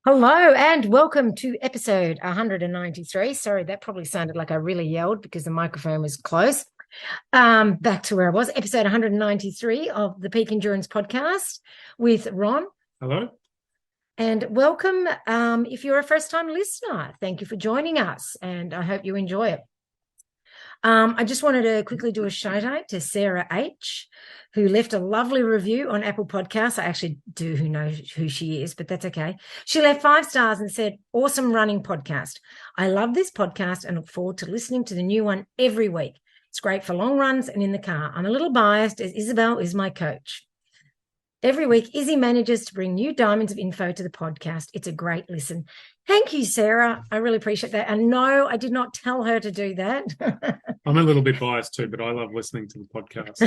Hello and welcome to episode 193. Sorry, that probably sounded like I really yelled because the microphone was close. Back to where I was, episode 193 of the Peak Endurance Podcast with Ron. Hello. And welcome. If you're a first-time listener, thank you for joining us, and I hope you enjoy it. I just wanted to quickly do a shout out to Sarah H, who left a lovely review on Apple Podcasts. I actually do know who she is, but that's okay. She left 5 stars and said, "Awesome running podcast. I love this podcast and look forward to listening to the new one every week. It's great for long runs and in the car. I'm a little biased as Isabel is my coach. Every week, Izzy manages to bring new diamonds of info to the podcast. It's a great listen." Thank you, Sarah. I really appreciate that. And no, I did not tell her to do that. I'm a little bit biased too, but I love listening to the podcast.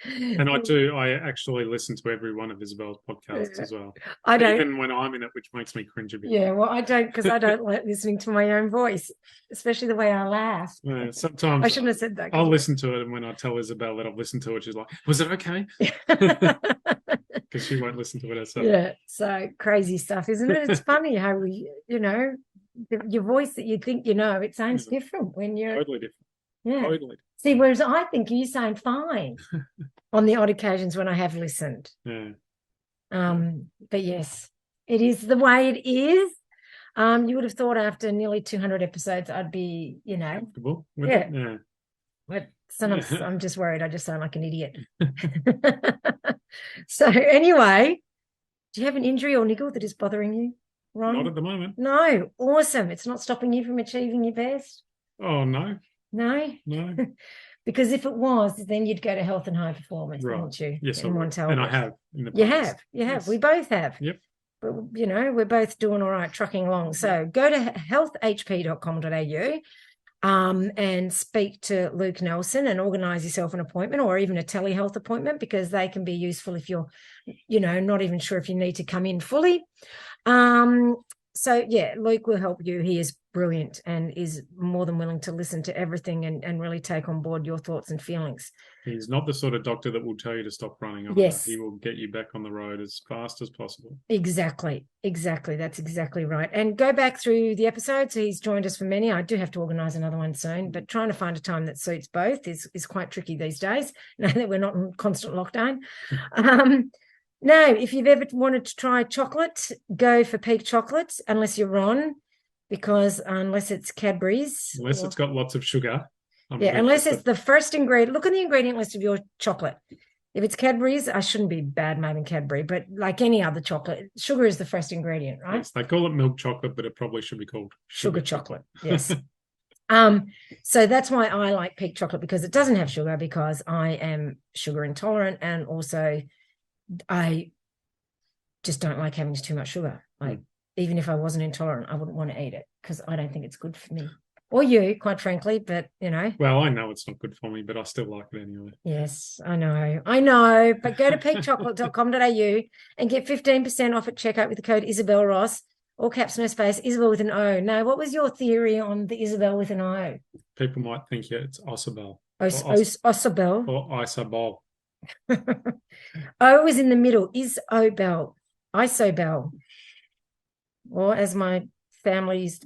And I actually listen to every one of Isabel's podcasts as well. I don't. Even when I'm in it, which makes me cringe a bit. Yeah, well, I don't, because I don't like listening to my own voice, especially the way I laugh. Yeah, sometimes I shouldn't have said that. I'll listen to it, and when I tell Isabel that I've listened to it, she's like, "Was it okay?" Because she won't listen to it herself. Yeah, so crazy stuff, isn't it? It's funny how your voice that you think it sounds different when you're totally different. Yeah. Totally. See, whereas I think you sound fine on the odd occasions when I have listened. Yeah. But yes, it is the way it is. You would have thought after nearly 200 episodes, I'd be, comfortable with yeah. it? Yeah. But sometimes I'm just worried I just sound like an idiot. So anyway, do you have an injury or niggle that is bothering you, Ron? Not at the moment. No. Awesome. It's not stopping you from achieving your best? Oh, no. No? No. Because if it was, then you'd go to Health and High Performance, right. wouldn't you? Yes, and I have in the past. You have. Yes. We both have. Yep. But, we're both doing all right, trucking along. So go to healthhp.com.au and speak to Luke Nelson and organise yourself an appointment or even a telehealth appointment, because they can be useful if you're, not even sure if you need to come in fully. So, yeah, Luke will help you. He is brilliant and is more than willing to listen to everything and really take on board your thoughts and feelings. He's not the sort of doctor that will tell you to stop running. Yes. He will get you back on the road as fast as possible. Exactly. That's exactly right. And go back through the episodes. He's joined us for many. I do have to organise another one soon, but trying to find a time that suits both is quite tricky these days, now that we're not in constant lockdown. Now, if you've ever wanted to try chocolate, go for Peak Chocolates, unless you're Ron, because unless it's Cadbury's. Unless it's got lots of sugar. Unless it's the first ingredient. Look at the ingredient list of your chocolate. If it's Cadbury's, I shouldn't be bad-mouthing Cadbury, but like any other chocolate, sugar is the first ingredient, right? Yes, they call it milk chocolate, but it probably should be called sugar chocolate. Yes. So that's why I like Peak Chocolate, because it doesn't have sugar, because I am sugar intolerant, and also I just don't like having too much sugar. Like, even if I wasn't intolerant, I wouldn't want to eat it because I don't think it's good for me. Or you, quite frankly, but Well, I know it's not good for me, but I still like it anyway. Yes, I know. But go to peakchocolate.com.au and get 15% off at checkout with the code Isabel Ross, all caps, no space, Isabel with an O. Now, what was your theory on the Isabel with an O? People might think it's Osabel. Osabel. Or Isabel. O is in the middle. Isobel. Or as my parents,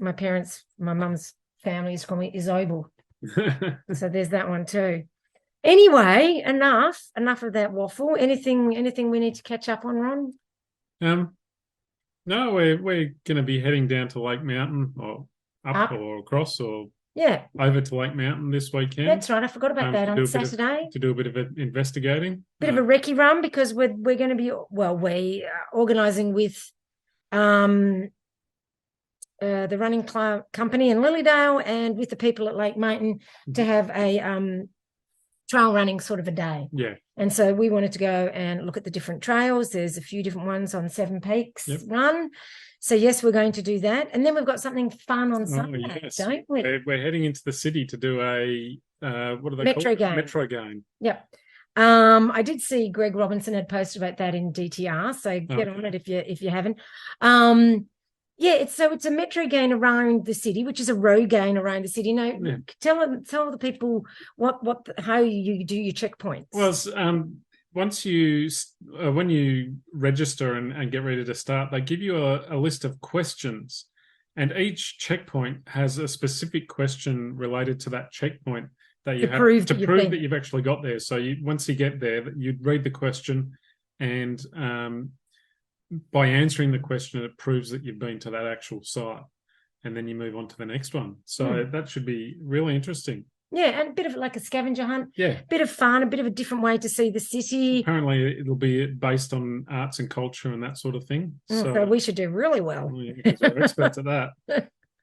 my mum's family used to call me Isobel. So there's that one too. Anyway, enough of that waffle. Anything we need to catch up on, Ron? No, we're going to be heading down to Lake Mountain, or up or across, or over to Lake Mountain this weekend. That's right. I forgot about that on Saturday. To do a bit of investigating. Bit of a recce run, because we're going to be, we are organising with the running club company in Lilydale and with the people at Lake Mountain to have a trail running sort of a day. Yeah. And so we wanted to go and look at the different trails. There's a few different ones on Seven Peaks run. So, yes, we're going to do that. And then we've got something fun on Sunday, don't we? We're heading into the city to do a, what are they called? Metro game. Yep. I did see Greg Robinson had posted about that in DTR, so get on it if you haven't. It's a metro gain around the city, which is a road gain around the city. Tell the people how you do your checkpoints. Well, once you when you register and get ready to start, they give you a list of questions, and each checkpoint has a specific question related to that checkpoint that you have to prove that you've actually got there. So once you get there, you'd read the question, and by answering the question, it proves that you've been to that actual site, and then you move on to the next one. So that should be really interesting. Yeah, and a bit of like a scavenger hunt. Yeah. A bit of fun, a bit of a different way to see the city. Apparently, it'll be based on arts and culture and that sort of thing. So we should do really well. Yeah, because we're experts at that.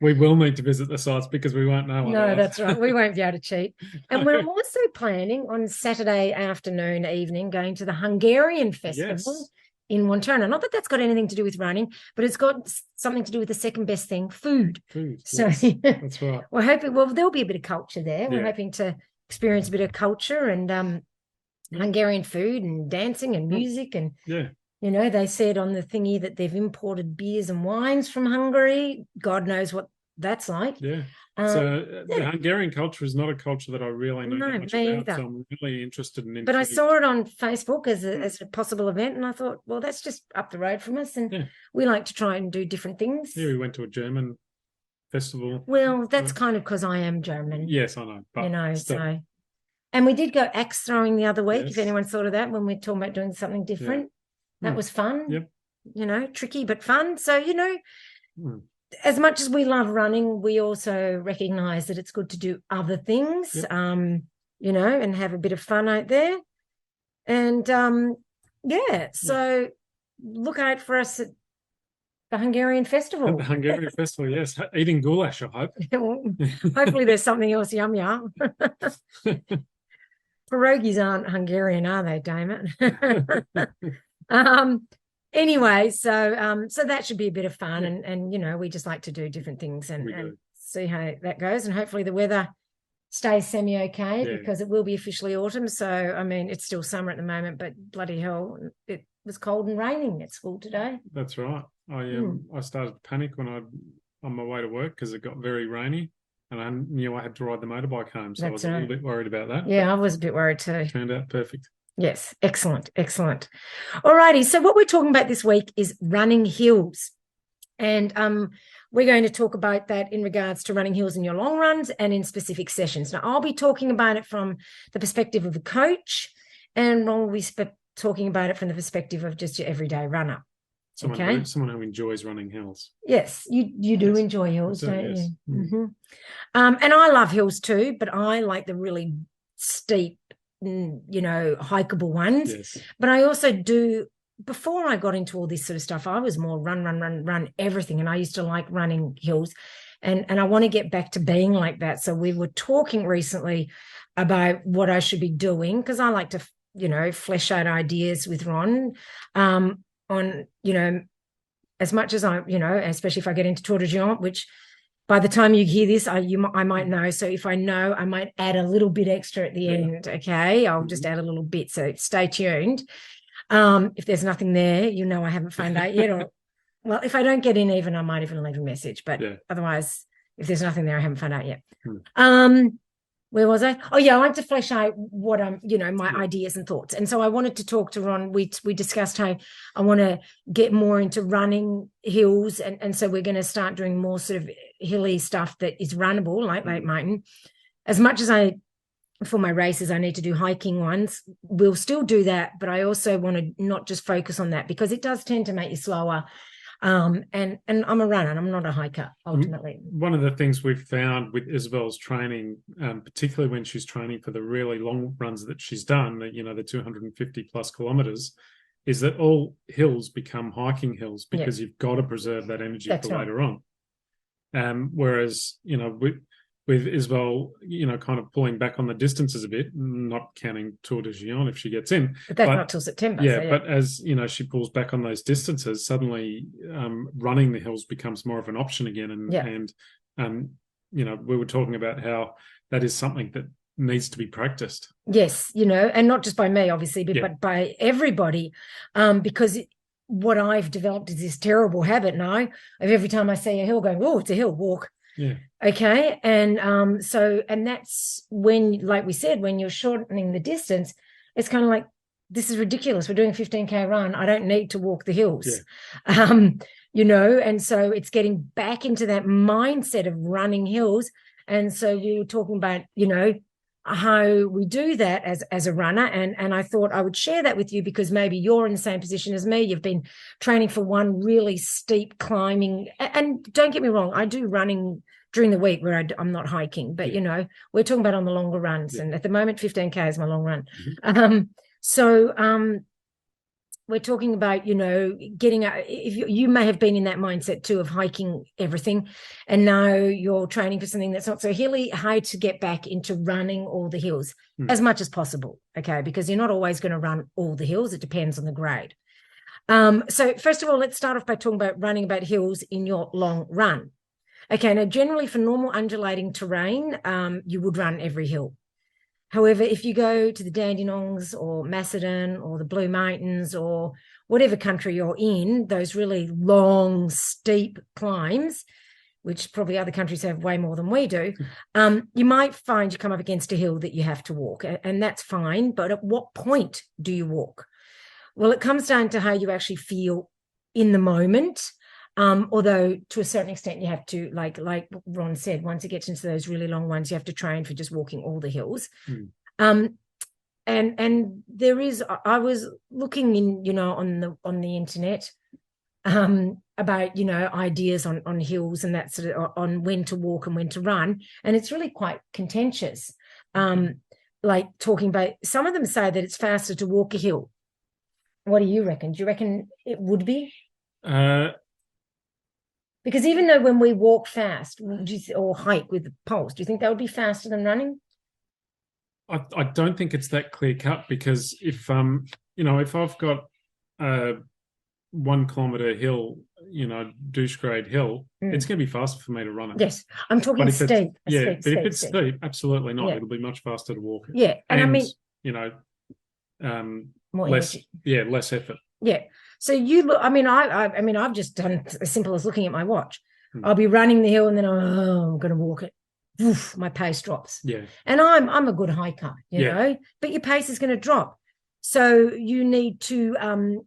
We will need to visit the sites because we won't know. No, that's right. We won't be able to cheat. And we're also planning on Saturday afternoon, evening, going to the Hungarian Festival in Wantirna. Not that that's got anything to do with running, but it's got something to do with the second best thing, food. So yes, that's right. We're hoping, there'll be a bit of culture there. We're hoping to experience a bit of culture and Hungarian food and dancing and music. And, they said on the thingy that they've imported beers and wines from Hungary. God knows what that's like. Yeah. So the Hungarian culture is not a culture that I really know that much about, either. so I'm really interested in. But I saw it on Facebook as a possible event, and I thought, well, that's just up the road from us, and we like to try and do different things. Yeah, we went to a German festival. Well, that's kind of because I am German. Yes, I know. But so. And we did go axe throwing the other week, if anyone's thought of that, when we're talking about doing something different. Yeah. That was fun. Yep. Tricky but fun. So, as much as we love running, we also recognise that it's good to do other things, and have a bit of fun out there. And, so look out for us at the Hungarian Festival. At the Hungarian Festival, yes. Eating goulash, I hope. Hopefully there's something else yum. Pierogies aren't Hungarian, are they, Damon? Anyway, so that should be a bit of fun, and we just like to do different things and see how that goes, and hopefully the weather stays semi-okay because it will be officially autumn. So I mean, it's still summer at the moment, but bloody hell, it was cold and raining at school today. That's right. I started to panic when on my way to work because it got very rainy, and I knew I had to ride the motorbike home, so I was a little bit worried about that. Yeah, I was a bit worried too. Turned out perfect. Yes, excellent. All righty, so what we're talking about this week is running hills. And we're going to talk about that in regards to running hills in your long runs and in specific sessions. Now, I'll be talking about it from the perspective of a coach, and Ron will be talking about it from the perspective of just your everyday runner. Someone who enjoys running hills. Yes, you do enjoy hills, don't you? Mm-hmm. And I love hills too, but I like the really steep, hikeable ones. Yes. But I also do, before I got into all this sort of stuff, I was more run everything. And I used to like running hills. And I want to get back to being like that. So we were talking recently about what I should be doing, because I like to, flesh out ideas with Ron on, as much as I, especially if I get into Tour de Géant, which by the time you hear this, I might know. So if I know, I might add a little bit extra at the end, okay? I'll just add a little bit, so stay tuned. If there's nothing there, I haven't found out yet. Or, well, if I don't get in even, I might even leave a message. But otherwise, if there's nothing there, I haven't found out yet. Where was I? Oh, yeah, I like to flesh out what my ideas and thoughts. And so I wanted to talk to Ron. We discussed how I want to get more into running hills. And so we're going to start doing more sort of hilly stuff that is runnable, like Lake Mountain. As much as for my races, I need to do hiking ones. We'll still do that, but I also want to not just focus on that, because it does tend to make you slower. And I'm a runner, and I'm not a hiker, ultimately. One of the things we've found with Isabel's training, particularly when she's training for the really long runs that she's done, the 250 plus kilometers, is that all hills become hiking hills because you've got to preserve that energy for later on. Whereas, with Isabel, kind of pulling back on the distances a bit, not counting Tour de Géant if she gets in. But that's not till September. Yeah, but as, she pulls back on those distances, suddenly running the hills becomes more of an option again. And we were talking about how that is something that needs to be practiced. Yes, and not just by me, obviously, but by everybody, because what I've developed is this terrible habit now of every time I see a hill going, oh, it's a hill, walk. Yeah. Okay. And and that's when, like we said, when you're shortening the distance, it's kind of like this is ridiculous. We're doing a 15K run. I don't need to walk the hills. Yeah. And so it's getting back into that mindset of running hills. And so we were talking about, how we do that as a runner. And I thought I would share that with you because maybe you're in the same position as me. You've been training for one really steep climbing. And don't get me wrong, I do running during the week where I'm not hiking, but, we're talking about on the longer runs. And at the moment, 15K is my long run. We're talking about, getting out. If you may have been in that mindset too of hiking everything, and now you're training for something that's not so hilly, how to get back into running all the hills as much as possible, okay? Because you're not always going to run all the hills. It depends on the grade. So first of all, let's start off by talking about running about hills in your long run. Okay, now generally for normal undulating terrain, you would run every hill. However, if you go to the Dandenongs or Macedon or the Blue Mountains or whatever country you're in, those really long, steep climbs, which probably other countries have way more than we do, you might find you come up against a hill that you have to walk, and that's fine. But at what point do you walk? Well, it comes down to how you actually feel in the moment. Although to a certain extent you have to, like Ron said, once it gets into those really long ones, you have to train for just walking all the hills. And there is, I was looking in, on the internet about, ideas on hills and that sort of, on when to walk and when to run. And it's really quite contentious. Like talking about, some of them say that it's faster to walk a hill. What do you reckon? Do you reckon it would be? Because even though when we walk fast or hike with the poles, do you think that would be faster than running? I don't think it's that clear cut, because if I've got a 1 kilometre hill, douche grade hill, it's going to be faster for me to run it. Yes, I'm talking steep. If it's steep, absolutely not. Yeah. It'll be much faster to walk it. Yeah, and I mean, more less energy. Yeah, less effort. Yeah. So you look, I've just done as simple as looking at my watch. I'll be running the hill and then I'm going to walk it. Oof, my pace drops. Yeah. And I'm a good hiker, you know, but your pace is going to drop. So you need to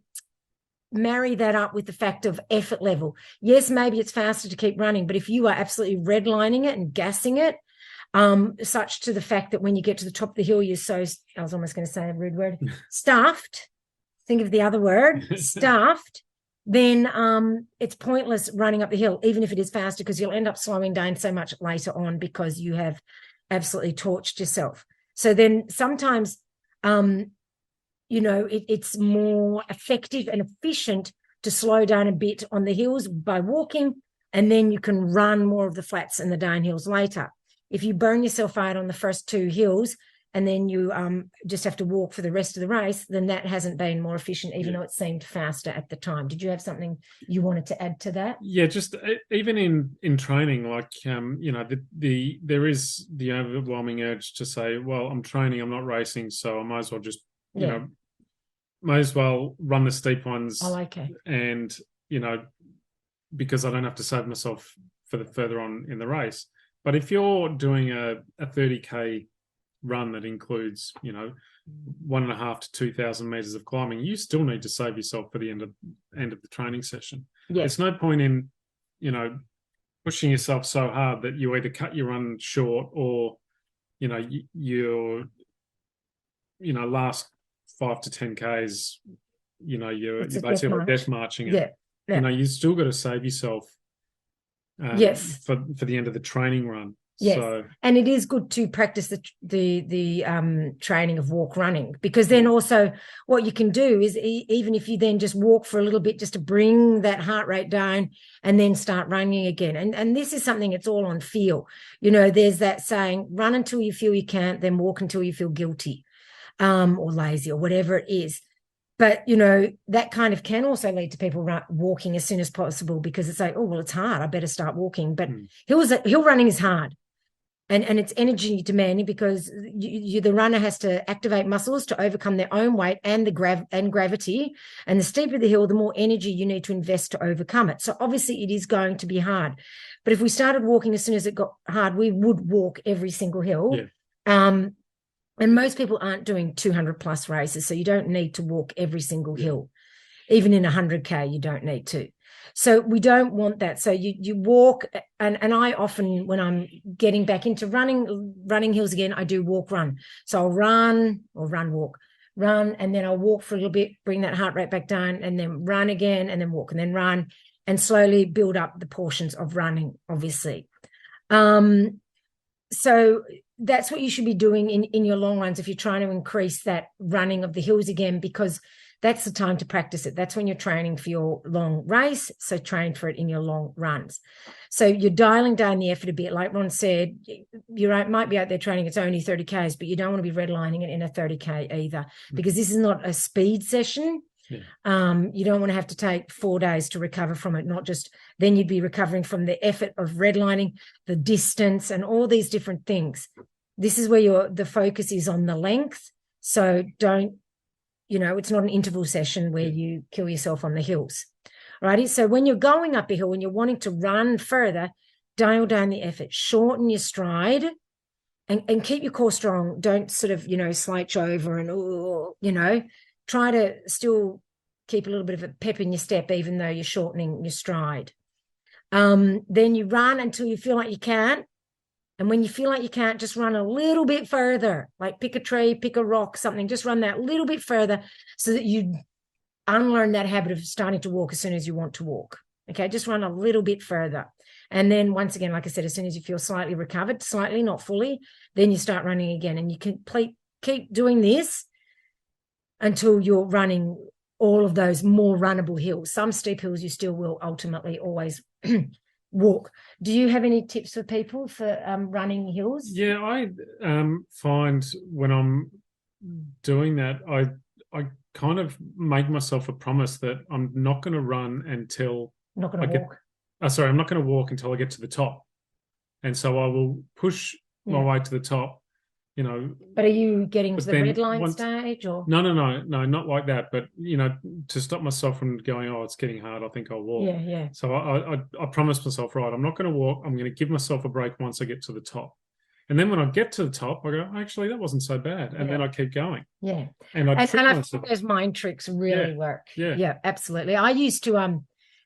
marry that up with the fact of effort level. Yes, maybe it's faster to keep running, but if you are absolutely redlining it and gassing it, such to the fact that when you get to the top of the hill, you're so, I was almost going to say a rude word, stuffed. Think of the other word, stuffed, then it's pointless running up the hill, even if it is faster, because you'll end up slowing down so much later on because you have absolutely torched yourself. So then sometimes, it's more effective and efficient to slow down a bit on the hills by walking, and then you can run more of the flats and the downhills later. If you burn yourself out on the first 2 hills, and then you just have to walk for the rest of the race, then that hasn't been more efficient, even though it seemed faster at the time. Did you have something you wanted to add to that? Yeah, just even in training, like, there is the overwhelming urge to say, well, I'm training, I'm not racing, so I might as well just, might as well run the steep ones. Oh, okay. And, because I don't have to save myself for the further on in the race. But if you're doing a 30K run that includes 1.5 to 2,000 meters of climbing, you still need to save yourself for the end of the training session. There's no point in pushing yourself so hard that you either cut your run short or your last 5 to 10Ks you're basically death marching it. You still got to save yourself for the end of the training run. Yes, so, and it is good to practice the training of walk running, because then also what you can do is even if you then just walk for a little bit just to bring that heart rate down and then start running again. And this is something, it's all on feel. There's that saying, run until you feel you can't, then walk until you feel guilty or lazy or whatever it is. But, that kind of can also lead to people walking as soon as possible, because it's like, oh, well, it's hard, I better start walking. But hill running is hard. And it's energy demanding, because the runner has to activate muscles to overcome their own weight and gravity. And the steeper the hill, the more energy you need to invest to overcome it. So obviously it is going to be hard. But if we started walking as soon as it got hard, we would walk every single hill. And most people aren't doing 200 plus races, so you don't need to walk every single hill. Even in 100K, you don't need to. So we don't want that. So you walk, and I often, when I'm getting back into running hills again, I do walk, run. So I'll run, walk, run, and then I'll walk for a little bit, bring that heart rate back down, and then run again, and then walk, and then run, and slowly build up the portions of running, obviously. So that's what you should be doing in your long runs if you're trying to increase that running of the hills again, because that's the time to practice it. That's when you're training for your long race. So train for it in your long runs. So you're dialing down the effort a bit. Like Ron said, you might be out there training, it's only 30Ks, but you don't want to be redlining it in a 30K either, because this is not a speed session. Yeah. You don't want to have to take 4 days to recover from it, not just then you'd be recovering from the effort of redlining, the distance, and all these different things. This is where the focus is on the length. So don't, it's not an interval session where you kill yourself on the hills. Righty. So when you're going up a hill and you're wanting to run further, dial down the effort, shorten your stride, and keep your core strong. Don't sort of, slouch over and, try to still keep a little bit of a pep in your step, even though you're shortening your stride. Then you run until you feel like you can't. And when you feel like you can't, just run a little bit further, like pick a tree, pick a rock, something, just run that little bit further so that you unlearn that habit of starting to walk as soon as you want to walk. Okay, just run a little bit further. And then once again, like I said, as soon as you feel slightly recovered, slightly, not fully, then you start running again. And you can keep doing this until you're running all of those more runnable hills. Some steep hills you still will ultimately always walk. Do you have any tips for people for running hills? Yeah, I find when I'm doing that, I kind of make myself a promise that I'm not going to run until I'm not going to walk. I'm not going to walk until I get to the top. And so I will push my way to the top. But are you getting to the red line stage or? No, not like that. But to stop myself from going, it's getting hard, I think I'll walk. Yeah. So I promised myself, right, I'm not going to walk. I'm going to give myself a break once I get to the top. And then when I get to the top, I go, actually, that wasn't so bad. And then I keep going. Yeah. And I think those mind tricks really work. Yeah, absolutely. I used to,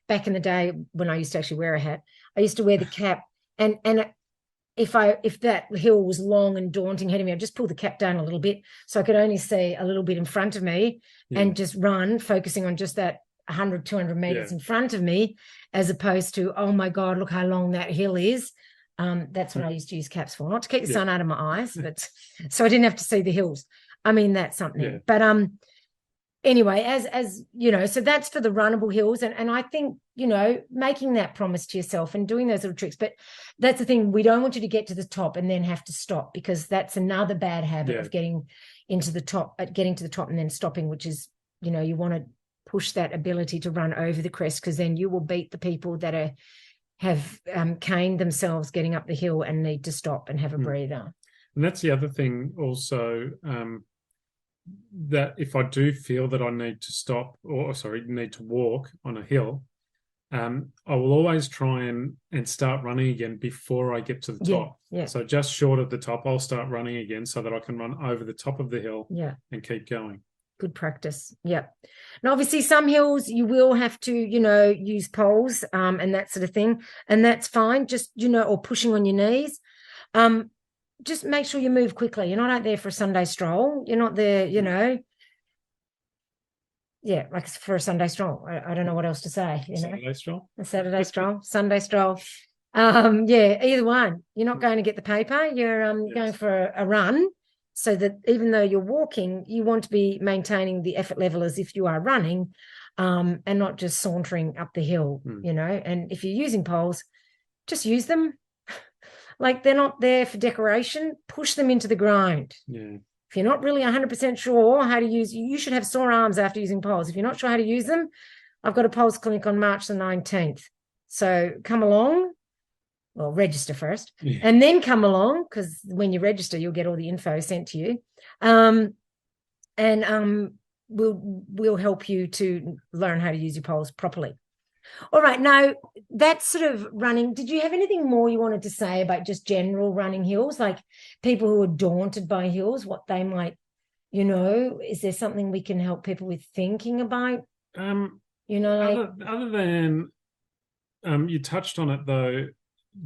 back in the day when I used to actually wear a hat, I used to wear the cap, and if that hill was long and daunting ahead of me, I'd just pull the cap down a little bit so I could only see a little bit in front of me and just run, focusing on just that 100, 200 meters in front of me, as opposed to, oh my God, look how long that hill is. That's what I used to use caps for, not to keep the sun out of my eyes, but so I didn't have to see the hills. I mean, that's something. Yeah. But anyway, as so that's for the runnable hills. And I think, making that promise to yourself and doing those little tricks. But that's the thing. We don't want you to get to the top and then have to stop, because that's another bad habit of getting to the top and then stopping, which is, you want to push that ability to run over the crest, because then you will beat the people that have caned themselves getting up the hill and need to stop and have a breather. And that's the other thing also, that if I do feel that I need to stop need to walk on a hill, I will always try and start running again before I get to the top. Yeah. So just short of the top, I'll start running again so that I can run over the top of the hill and keep going. Good practice. Yeah. And obviously some hills you will have to, use poles and that sort of thing. And that's fine. Just, or pushing on your knees. Just make sure you move quickly. You're not out there for a Sunday stroll. You're not there, like for a Sunday stroll. I don't know what else to say. Saturday stroll? A Saturday stroll, Sunday stroll. Either one. You're not going to get the paper. You're going for a run. So that even though you're walking, you want to be maintaining the effort level as if you are running, and not just sauntering up the hill, And if you're using poles, just use them. Like, they're not there for decoration. Push them into the ground. Yeah. If you're not really 100% sure how to use, you should have sore arms after using poles. If you're not sure how to use them, I've got a poles clinic on March the 19th. So come along. Well, register first and then come along, because when you register, you'll get all the info sent to you. We'll help you to learn how to use your poles properly. All right. Now, that sort of running, did you have anything more you wanted to say about just general running hills, like people who are daunted by hills, what they might, is there something we can help people with thinking about? Other than you touched on it though,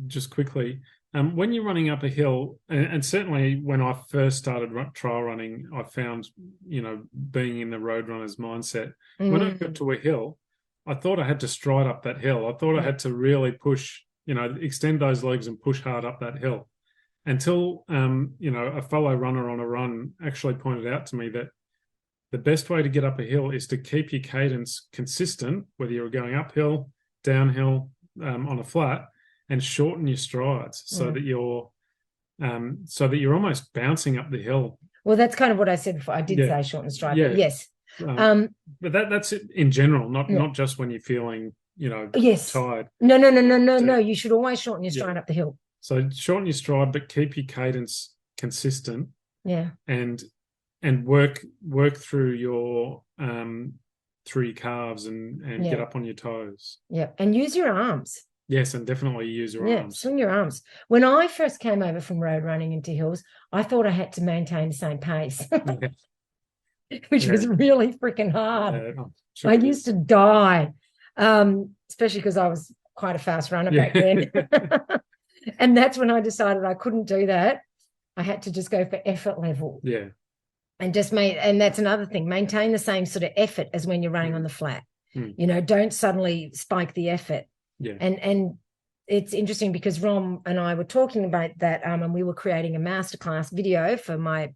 just quickly. When you're running up a hill, and certainly when I first started trail running, I found, being in the road runner's mindset, when I got to a hill, I thought I had to stride up that hill. I thought I had to really push, extend those legs and push hard up that hill until, a fellow runner on a run actually pointed out to me that the best way to get up a hill is to keep your cadence consistent, whether you're going uphill, downhill, on a flat, and shorten your strides so that you're almost bouncing up the hill. Well, that's kind of what I said before. I did say shorten stride. Yeah. Yes. But that's it in general, not just when you're feeling, tired. No. You should always shorten your stride up the hill. So shorten your stride, but keep your cadence consistent. Yeah. And work through your calves and get up on your toes. Yeah. And use your arms. Yes, and definitely use your arms. Swing your arms. When I first came over from road running into hills, I thought I had to maintain the same pace, which was really freaking hard. I used to die, especially because I was quite a fast runner back then. And that's when I decided I couldn't do that. I had to just go for effort level. Yeah. And and that's another thing, maintain the same sort of effort as when you're running on the flat. Don't suddenly spike the effort. Yeah. And it's interesting because Ron and I were talking about that, and we were creating a masterclass video for my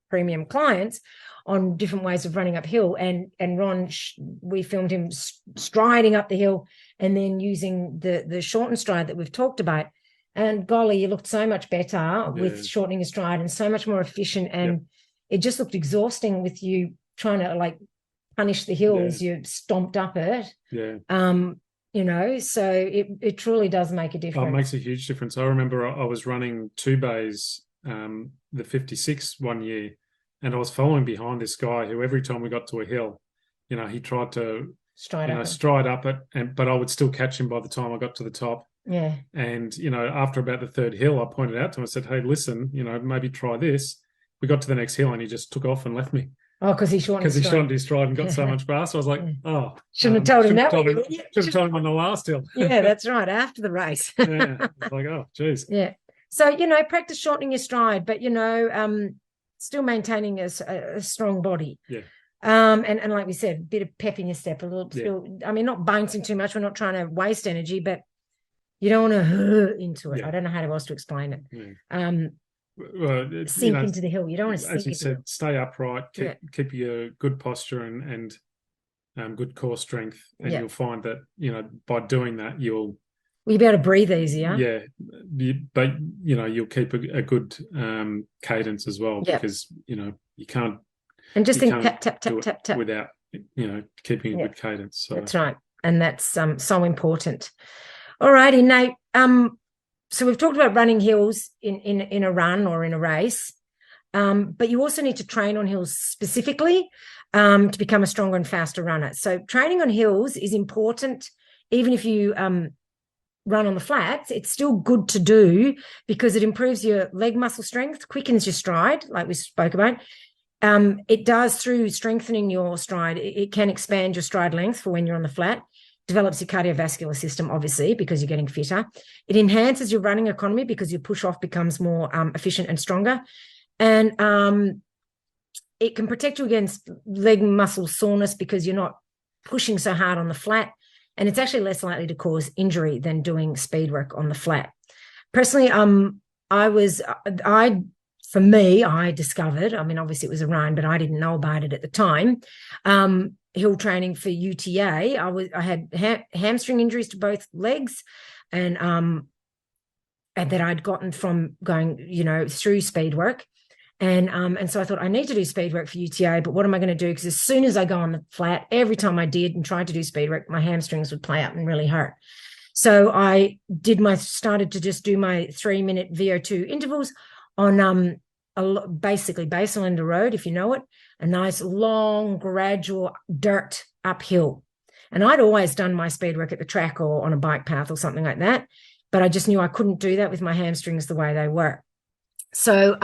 premium clients on different ways of running uphill. And Ron, we filmed him striding up the hill and then using the shortened stride that we've talked about. And golly, you looked so much better with shortening your stride and so much more efficient. And it just looked exhausting with you trying to punish the hill as you stomped up it. Yeah. So it truly does make a difference. Oh, it makes a huge difference. I remember I was running 2 bays, the 56 one year, and I was following behind this guy who every time we got to a hill, he tried to stride up it, but I would still catch him by the time I got to the top. Yeah. And, after about the third hill, I pointed out to him, I said, hey, listen, maybe try this. We got to the next hill and he just took off and left me. Oh, because he shortened his stride and got so much faster. I was like, shouldn't have told him that. Should have told him on the last hill. Yeah, that's right, after the race. Yeah, it's like, oh, geez. Yeah. So, practice shortening your stride, but, still maintaining a strong body. Yeah. And like we said, a bit of pep in your step, a little. I mean, not bouncing too much. We're not trying to waste energy, but you don't want to hurt into it. Yeah. I don't know how else to explain it. Yeah. Sink into the hill. You don't want to sink. As you said, stay upright, keep your good posture and good core strength, and you'll find that by doing that you'll be able to breathe easier. Yeah, but you'll keep a good cadence as well because you can't. And just think tap without keeping a good cadence. So. That's right, and that's so important. All righty, now so we've talked about running hills in a run or in a race, but you also need to train on hills specifically to become a stronger and faster runner. So training on hills is important, even if you run on the flats. It's still good to do because it improves your leg muscle strength, quickens your stride, like we spoke about. It does through strengthening your stride. It can expand your stride length for when you're on the flat. Develops your cardiovascular system, obviously, because you're getting fitter. It enhances your running economy because your push-off becomes more efficient and stronger. And it can protect you against leg muscle soreness because you're not pushing so hard on the flat. And it's actually less likely to cause injury than doing speed work on the flat. Personally, I discovered, obviously it was a run, but I didn't know about it at the time. Hill training for UTA. I had hamstring injuries to both legs, and that I'd gotten from going, through speed work, and so I thought I need to do speed work for UTA. But what am I going to do? Because as soon as I go on the flat, every time I did and tried to do speed work, my hamstrings would play up and really hurt. So I started to just do my 3-minute VO2 intervals on basically Baselinder Road, if you know it, a nice long gradual dirt uphill. And I'd always done my speed work at the track or on a bike path or something like that, but I just knew I couldn't do that with my hamstrings the way they were. So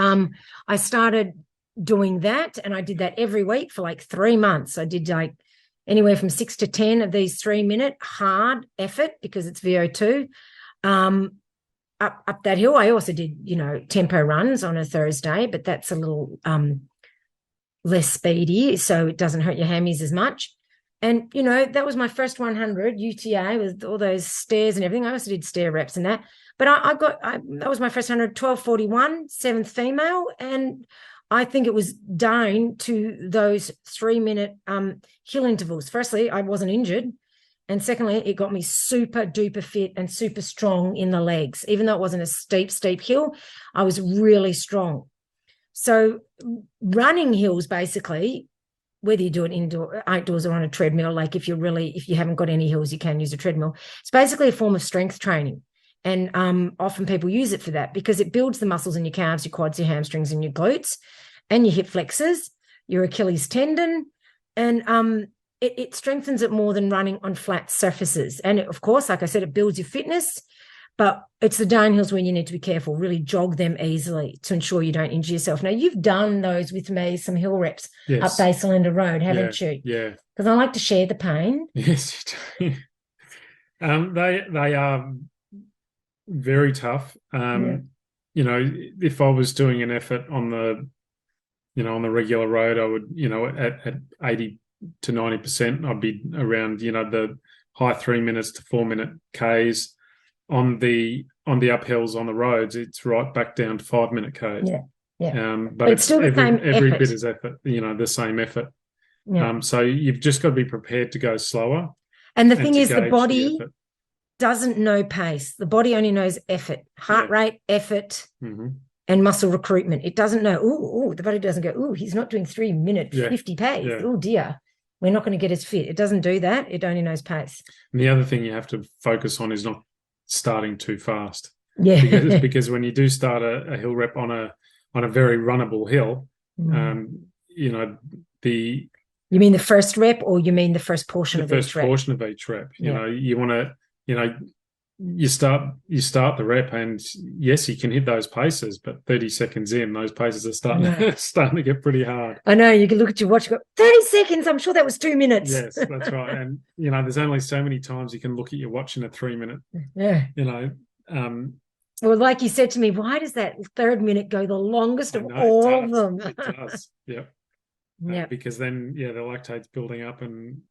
I started doing that, and I did that every week for like 3 months. I did like anywhere from 6 to 10 of these 3-minute hard effort, because it's VO2. Up that hill. I also did, tempo runs on a Thursday, but that's a little less speedy, so it doesn't hurt your hammies as much. And, that was my first 100 UTA with all those stairs and everything. I also did stair reps and that. But that was my first 100, 12:41, 7th female. And I think it was down to those 3-minute hill intervals. Firstly, I wasn't injured. And secondly, it got me super duper fit and super strong in the legs. Even though it wasn't a steep hill, I was really strong. So running hills, basically, whether you do it outdoors or on a treadmill, like if you haven't got any hills, you can use a treadmill. It's basically a form of strength training. And often people use it for that because it builds the muscles in your calves, your quads, your hamstrings, and your glutes, and your hip flexors, your Achilles tendon, and it strengthens it more than running on flat surfaces. And of course, like I said, it builds your fitness, but it's the downhills when you need to be careful, really jog them easily to ensure you don't injure yourself. Now, you've done those with me, some hill reps up Baselander Road, haven't you? Yeah. Because I like to share the pain. Yes, you do. They are very tough. If I was doing an effort on the regular road, I would, at 80 to 90%, I'd be around, the high 3 minutes to 4 minute Ks. On the uphills on the roads, it's right back down to 5 minute Ks. But it's still every bit is effort, the same effort. So you've just got to be prepared to go slower. And the thing is, the body doesn't know pace. The body only knows effort, heart rate, effort, and muscle recruitment. It doesn't know, the body doesn't go, he's not doing 3 minute 50 pace. Yeah. Oh dear, we're not going to get as fit. It doesn't do that. It only knows pace. And the other thing you have to focus on is not starting too fast. Yeah. Because when you do start a hill rep on a very runnable hill, you mean the first rep, or you mean the first portion of each rep? The first portion of each rep. You want to, you start the rep, and yes, you can hit those paces, but 30 seconds in, those paces are starting to get pretty hard. I know. You can look at your watch and go, 30 seconds. I'm sure that was 2 minutes. Yes, that's right. And there's only so many times you can look at your watch in a 3 minute. Yeah. Well, like you said to me, why does that third minute go the longest of all of them? It does. Yeah. Because then, the lactate's building up, and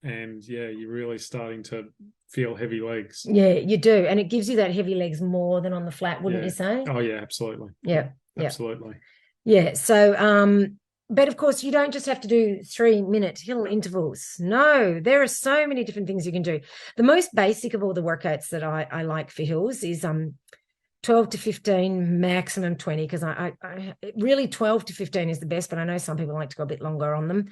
you're really starting to feel heavy legs. Yeah, you do. And it gives you that heavy legs more than on the flat, wouldn't you say? Oh, yeah, absolutely. Yeah. Absolutely. Yeah. So, but of course, you don't just have to do 3-minute hill intervals. No, there are so many different things you can do. The most basic of all the workouts that I like for hills is 12 to 15, maximum 20, because I really 12 to 15 is the best, but I know some people like to go a bit longer on them.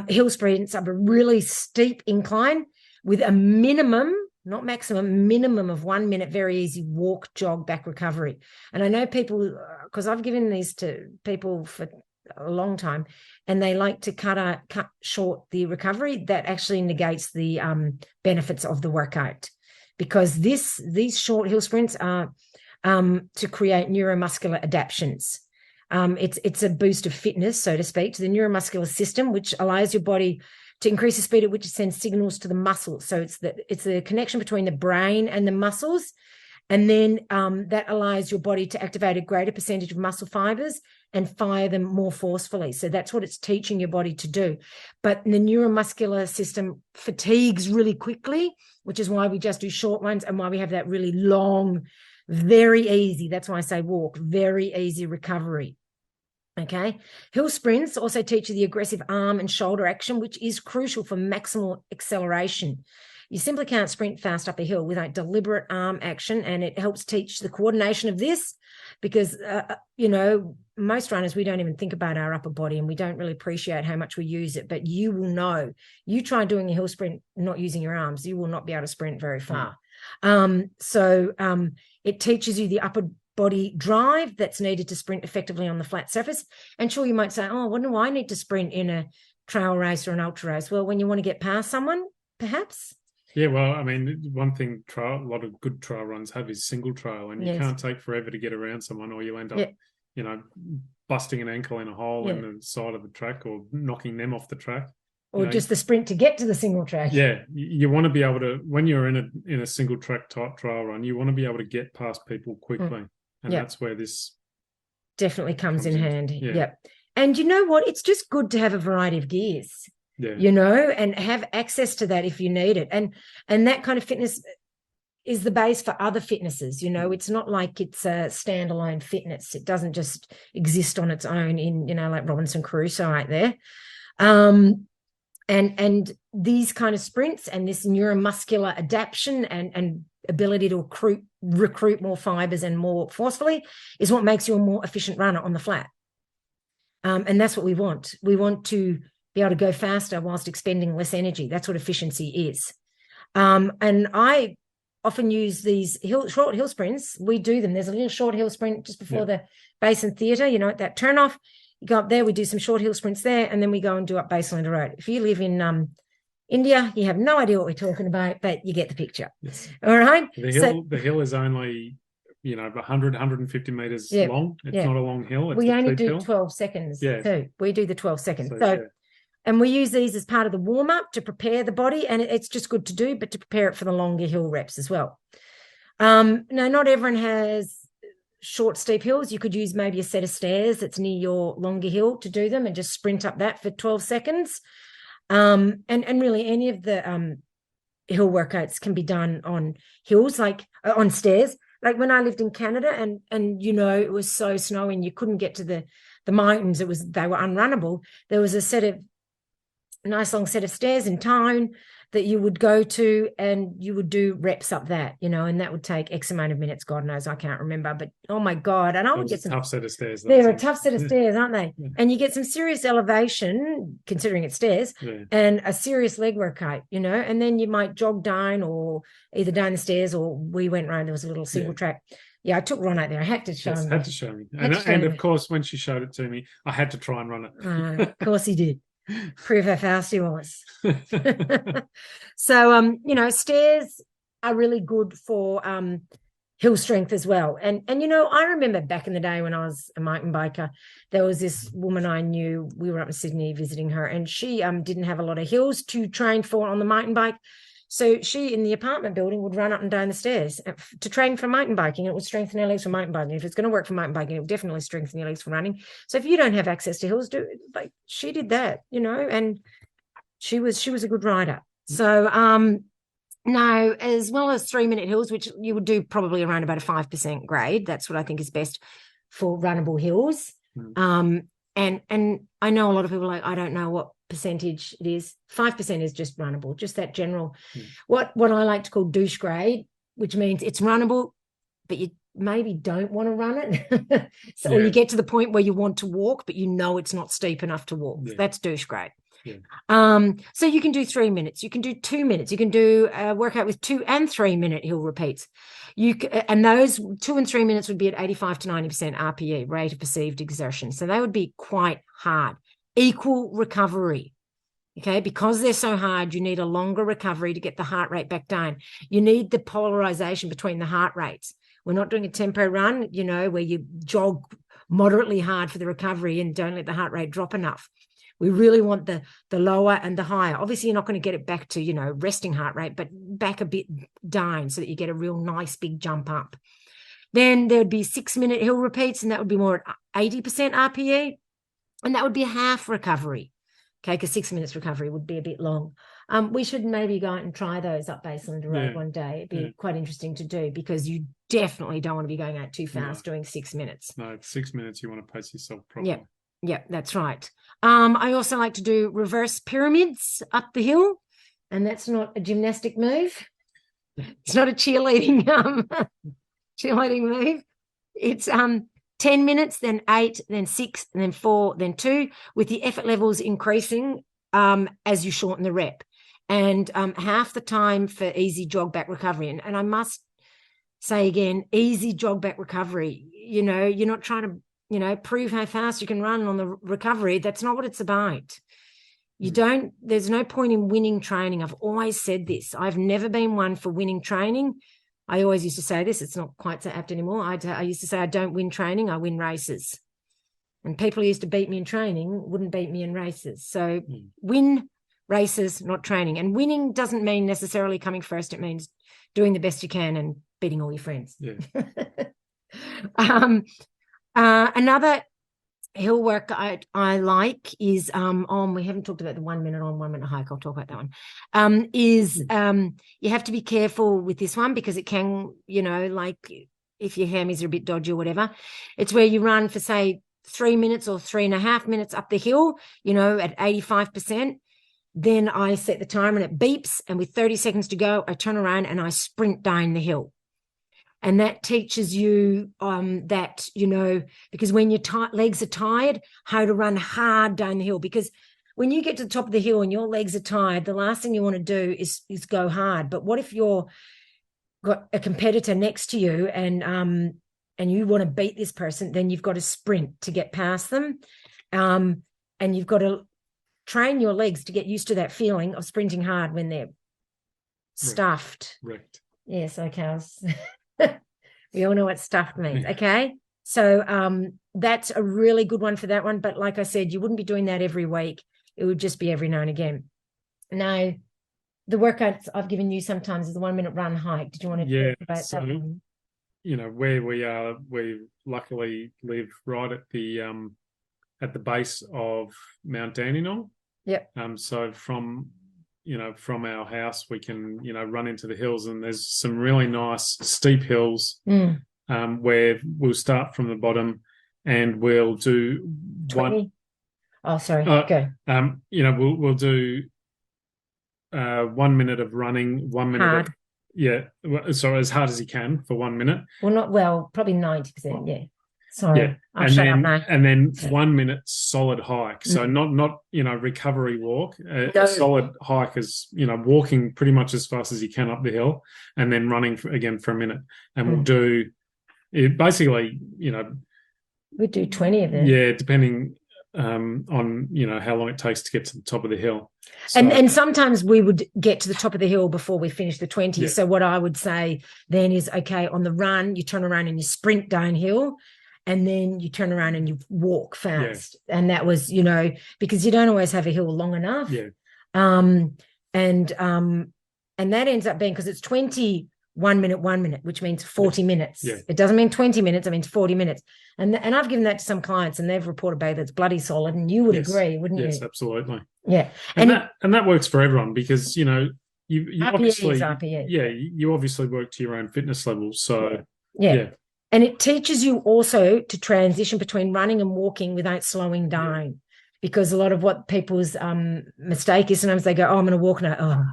Hill sprints up a really steep incline with a minimum, not maximum, minimum of 1 minute, very easy walk, jog, back recovery. And I know people, because I've given these to people for a long time, and they like to cut short the recovery. That actually negates the benefits of the workout, because these short hill sprints are to create neuromuscular adaptations. It's a boost of fitness, so to speak, to the neuromuscular system, which allows your body to increase the speed at which it sends signals to the muscles. So it's the connection between the brain and the muscles, and then that allows your body to activate a greater percentage of muscle fibers and fire them more forcefully. So that's what it's teaching your body to do. But the neuromuscular system fatigues really quickly, which is why we just do short ones, and why we have that really long, very easy, that's why I say walk, very easy recovery. Okay. Hill sprints also teach you the aggressive arm and shoulder action, which is crucial for maximal acceleration. You simply can't sprint fast up a hill without deliberate arm action, and it helps teach the coordination of this, because, most runners, we don't even think about our upper body, and we don't really appreciate how much we use it. But you will know, you try doing a hill sprint not using your arms, you will not be able to sprint very far. It teaches you the upper body drive that's needed to sprint effectively on the flat surface. And sure, you might say, what do I need to sprint in a trail race or an ultra race? Well, when you want to get past someone, perhaps? Yeah, well, I mean, one thing a lot of good trail runs have is single trail, and you Yes. can't take forever to get around someone, or you'll end up, Yeah. you know, busting an ankle in a hole Yeah. in the side of the track, or knocking them off the track. Or just the sprint to get to the single track. Yeah, you want to be able to, when you're in a single track type trail run, you want to be able to get past people quickly, and that's where this definitely comes in handy. Yeah. Yep. And you know what? It's just good to have a variety of gears. Yeah. You know, and have access to that if you need it. And that kind of fitness is the base for other fitnesses. You know, it's not like it's a standalone fitness. It doesn't just exist on its own in, you know, like Robinson Crusoe out there. And these kind of sprints and this neuromuscular adaptation and ability to recruit more fibers and more forcefully is what makes you a more efficient runner on the flat. And that's what we want. We want to be able to go faster whilst expending less energy. That's what efficiency is. And I often use these short hill sprints. We do them. There's a little short hill sprint just before the Basin Theatre, you know, at that turn off. You go up there, we do some short hill sprints there, and then we go and do up Baselander Road. If you live in India, you have no idea what we're talking about, but you get the picture. Yes. All right? The hill is only, you know, 100, 150 meters long. It's not a long hill. It's we only do hill. 12 seconds too. We do the 12 seconds. So and we use these as part of the warm-up to prepare the body, and it's just good to do, but to prepare it for the longer hill reps as well. Now, not everyone has short, steep hills. You could use maybe a set of stairs that's near your longer hill to do them and just sprint up that for 12 seconds. And really any of the hill workouts can be done on hills, like on stairs. Like when I lived in Canada and you know, it was so snowy and you couldn't get to the mountains. They were unrunnable. There was a nice long set of stairs in town that you would go to and you would do reps up that, you know, and that would take X amount of minutes. God knows, I can't remember, but oh my God. And I would get some tough set of stairs. They're a tough set of stairs, aren't they? Yeah. And you get some serious elevation, considering it's stairs, and a serious leg workout, you know, and then you might jog down or either down the stairs or we went round, there was a little single track. Yeah, I took Ron out there. I had to show him. Had to show me. And of course, when she showed it to me, I had to try and run it. Of course he did. Prove how fast he was. So, you know, stairs are really good for hill strength as well. And you know, I remember back in the day when I was a mountain biker, there was this woman I knew. We were up in Sydney visiting her, and she didn't have a lot of hills to train for on the mountain bike. So she, in the apartment building, would run up and down the stairs to train for mountain biking. It would strengthen her legs for mountain biking. If it's going to work for mountain biking, it would definitely strengthen your legs for running. So if you don't have access to hills, she did that, you know, and she was a good rider. So now, as well as 3-minute hills, which you would do probably around about a 5% grade. That's what I think is best for runnable hills. And I know a lot of people are like, I don't know what percentage it is. 5% is just runnable, just that general what I like to call douche grade, which means it's runnable, but you maybe don't want to run it. Or you get to the point where you want to walk, but you know it's not steep enough to walk. That's douche grade. So you can do 3 minutes, you can do 2 minutes, you can do a workout with 2 and 3 minute hill repeats. And those 2 and 3 minutes would be at 85 to 90% RPE, rate of perceived exertion. So they would be quite hard. Equal recovery. Okay, because they're so hard, you need a longer recovery to get the heart rate back down. You need the polarization between the heart rates. We're not doing a tempo run, you know, where you jog moderately hard for the recovery and don't let the heart rate drop enough. We really want the lower and the higher. Obviously, you're not going to get it back to, you know, resting heart rate, but back a bit down so that you get a real nice big jump up. Then there would be 6-minute hill repeats, and that would be more at 80% RPE. And that would be a half recovery, okay, because 6 minutes recovery would be a bit long. We should maybe go out and try those up Baselander Road one day. It'd be quite interesting to do because you definitely don't want to be going out too fast doing 6 minutes. No, 6 minutes, you want to pace yourself properly. Yeah, that's right. I also like to do reverse pyramids up the hill, and that's not a gymnastic move. It's not a cheerleading move. It's 10 minutes, then 8, then 6, and then 4, then 2, with the effort levels increasing as you shorten the rep. And half the time for easy jog back recovery. And I must say again, easy jog back recovery. You know, you're not trying to, you know, prove how fast you can run on the recovery. That's not what it's about. there's no point in winning training. I've always said this. I've never been one for winning training. I always used to say this. It's not quite so apt anymore. I used to say I don't win training, I win races. And people who used to beat me in training wouldn't beat me in races. So win races, not training. And winning doesn't mean necessarily coming first. It means doing the best you can and beating all your friends. Yeah. Another hill work I like is we haven't talked about the 1 minute on 1 minute hike. I'll talk about that one. You have to be careful with this one because it can, like if your hammies are a bit dodgy or whatever, it's where you run for say 3 minutes or 3.5 minutes up the hill, at 85%. Then I set the timer and it beeps, and with 30 seconds to go, I turn around and I sprint down the hill. And that teaches you that, because when your legs are tired, how to run hard down the hill. Because when you get to the top of the hill and your legs are tired, the last thing you want to do is go hard. But what if you're got a competitor next to you and you want to beat this person? Then you've got to sprint to get past them, and you've got to train your legs to get used to that feeling of sprinting hard when they're stuffed. Right. Yes, okay. We all know what stuffed means. Okay. So that's a really good one for that one. But like I said, you wouldn't be doing that every week. It would just be every now and again. Now, the workouts I've given you sometimes is the 1 minute run hike. Did you want to talk about that one? Where we are, we luckily live right at the base of Mount Dandenong. Yep. So from our house, we can, run into the hills, and there's some really nice steep hills where we'll start from the bottom and we'll do 20? one. Oh, sorry. Go. We'll do 1 minute of running, 1 minute hard. So as hard as you can for 1 minute. Probably 90%. Yeah. Sorry. Yeah. And then 1 minute solid hike. So not recovery walk. A solid hike is walking pretty much as fast as you can up the hill, and then running again for a minute. And we'll do it basically. We do 20 of them. Yeah, depending on how long it takes to get to the top of the hill. So, and sometimes we would get to the top of the hill before we finish the 20. Yeah. So what I would say then is, okay, on the run, you turn around and you sprint downhill. And then you turn around and you walk fast. Yeah. And that was, because you don't always have a hill long enough. Yeah. And that ends up being, because it's 20 1 minute, which means 40 minutes. Yeah. It doesn't mean 20 minutes, it means 40 minutes. And I've given that to some clients and they've reported back that's bloody solid. And you would agree, wouldn't you? Yes, absolutely. Yeah. And that works for everyone because, you RPE obviously, is RPE. Yeah, you obviously work to your own fitness level. So, yeah. And it teaches you also to transition between running and walking without slowing down. Yeah. Because a lot of what people's mistake is, sometimes they go, I'm going to walk now,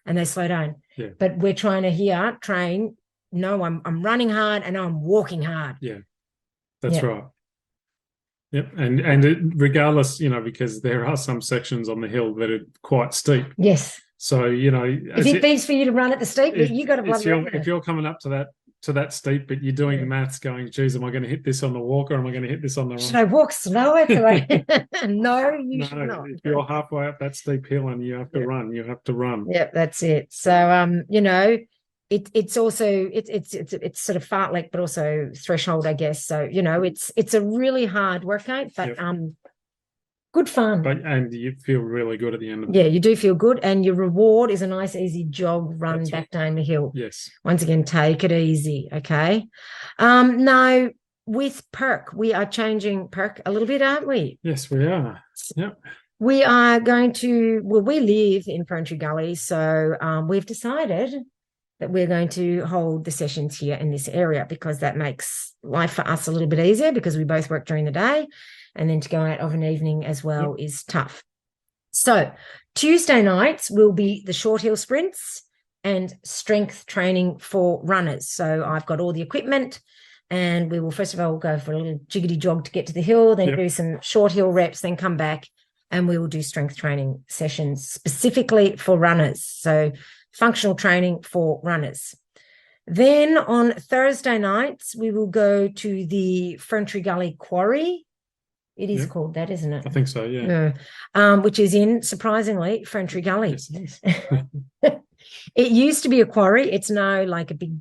and they slow down. Yeah. But we're trying to train, no, I'm running hard and I'm walking hard. Yeah, that's right. Yep. And regardless, because there are some sections on the hill that are quite steep. Yes. So, if it means for you to run at the steep, you got to bloody if you're coming up to that steep, but you're doing the maths going, geez, am I going to hit this on the walk or am I going to hit this on the run? Should I walk slower? No, you should not. If you're halfway up that steep hill and you have to run, you have to run. Yep, that's it. So, it's also, it's sort of fartlek, but also threshold, I guess. So, it's a really hard workout, but good fun. And you feel really good at the end of it. Yeah, you do feel good. And your reward is a nice, easy jog run back down the hill. Yes. Once again, take it easy. Okay. Now, with Perk, we are changing Perk a little bit, aren't we? Yes, we are. Yep. We are going to, we live in Ferntree Gully. So we've decided that we're going to hold the sessions here in this area because that makes life for us a little bit easier because we both work during the day. And then to go out of an evening as well is tough. So Tuesday nights will be the short hill sprints and strength training for runners. So I've got all the equipment and we will first of all go for a little jiggity jog to get to the hill, then do some short hill reps, then come back and we will do strength training sessions specifically for runners. So functional training for runners. Then on Thursday nights, we will go to the Ferntree Gully Quarry It is Yeah. called that, isn't it? I think so, yeah. Which is in, surprisingly, Ferntree Gully. Yes, it is. It used to be a quarry. It's now like a big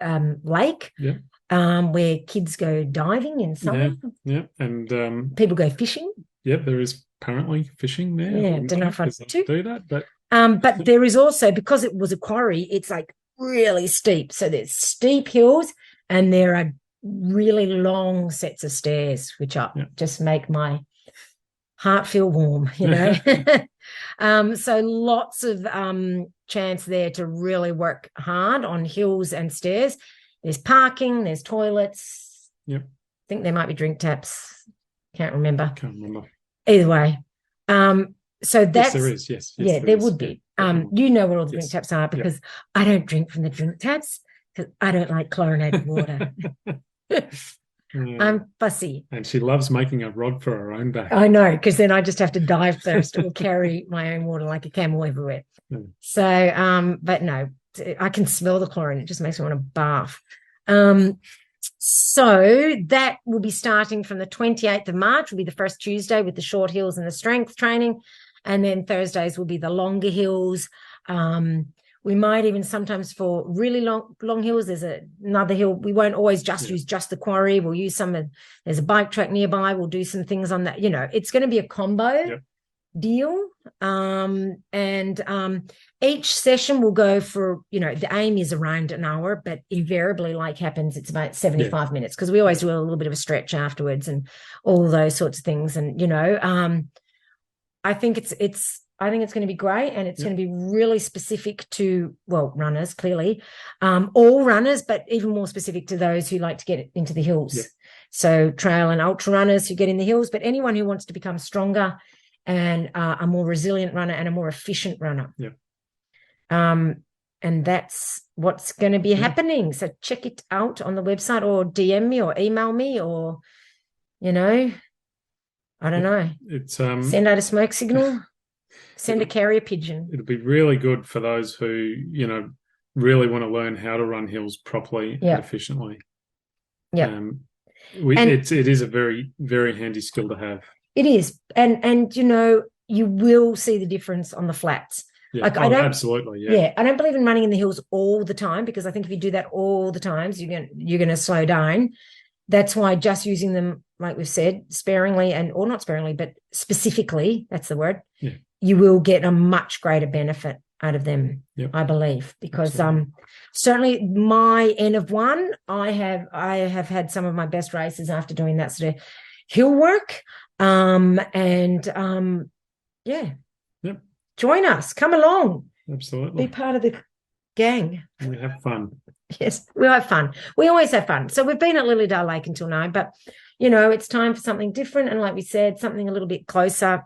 lake Yeah. Where kids go diving in summer. Yeah. And people go fishing. Yeah, there is apparently fishing there. Yeah, don't know if I do that, but but there is also, because it was a quarry, it's like really steep. So there's steep hills and there are really long sets of stairs, which just make my heart feel warm, you know. So lots of chance there to really work hard on hills and stairs. There's parking, there's toilets. Yep. I think there might be drink taps. Can't remember. Either way. So that's, yes, there is. Yes. Yeah, there would be. You know where all the drink taps are, because I don't drink from the drink taps because I don't like chlorinated water. I'm fussy. And she loves making a rod for her own back. I know, because then I just have to dive first or carry my own water like a camel everywhere. So, but no, I can smell the chlorine. It just makes me want to bath. So that will be starting from the 28th of March, will be the first Tuesday with the short hills and the strength training. And then Thursdays will be the longer hills. We might even sometimes, for really long hills, there's another hill. We won't always just use just the quarry. We'll use there's a bike track nearby. We'll do some things on that. You know, it's going to be a combo deal. Each session will go for, you know, the aim is around an hour, but invariably, like happens, it's about 75 minutes, because we always do a little bit of a stretch afterwards and all those sorts of things. And, you know, I think it's going to be great, and it's going to be really specific to, well, runners, clearly, all runners, but even more specific to those who like to get into the hills. So trail and ultra runners who get in the hills, but anyone who wants to become stronger and a more resilient runner and a more efficient runner. And that's what's going to be happening. So check it out on the website, or DM me or email me, or, you know, I don't know. It's send out a smoke signal, send a carrier pigeon. It'll be really good for those who, you know, really want to learn how to run hills properly and efficiently. It is a very, very handy skill to have. It is. And you know, you will see the difference on the flats. Absolutely. I don't believe in running in the hills all the time, because I think if you do that all the times, you're going to slow down. That's why just using them, like we've said, sparingly or not sparingly, but specifically, that's the word, you will get a much greater benefit out of them, I believe, because certainly my N of 1, I have had some of my best races after doing that sort of hill work. Join us, come along, absolutely, be part of the gang. We have fun. Yes, we'll have fun. We always have fun. So we've been at Lilydale Lake until now, but, you know, it's time for something different. And like we said, something a little bit closer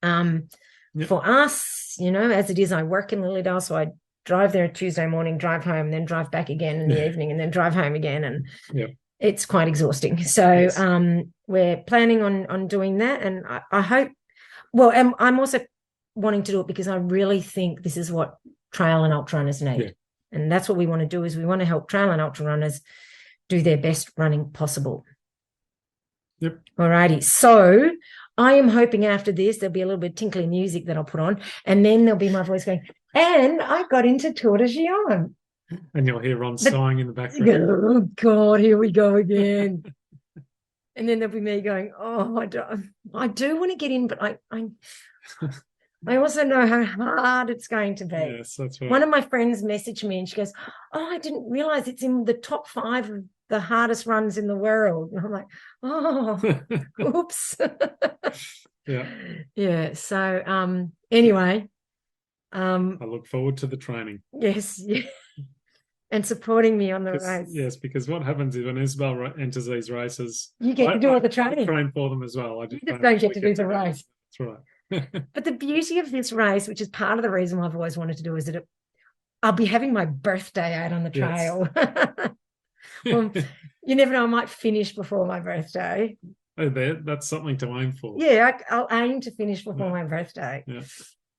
for us, you know, as it is, I work in Lilydale. So I drive there Tuesday morning, drive home, then drive back again in the evening, and then drive home again. And it's quite exhausting. So we're planning on doing that. And I hope, well, I'm also wanting to do it because I really think this is what trail and ultra runners need. And that's what we want to do, is we want to help trail and ultra runners do their best running possible. All righty. So I am hoping after this there'll be a little bit of tinkly music that I'll put on, and then there'll be my voice going, and I got into Tour de Gionne. And you'll hear Ron sighing in the background. Oh, God, here we go again. And then there'll be me going, oh, I do want to get in, but I also know how hard it's going to be. Yes, that's right. One of my friends messaged me and she goes, oh, I didn't realize it's in the top 5 of the hardest runs in the world. And I'm like, oh, oops. So anyway. I look forward to the training. Yes. And supporting me on the race. Yes, because what happens is when Isabel enters these races, you get to do all the training. I train for them as well. You just don't get to do the race. That's right. But the beauty of this race, which is part of the reason why I've always wanted to do, is that I'll be having my birthday out on the trail. Well, you never know, I might finish before my birthday. Oh, that's something to aim for. Yeah, I'll aim to finish before my birthday.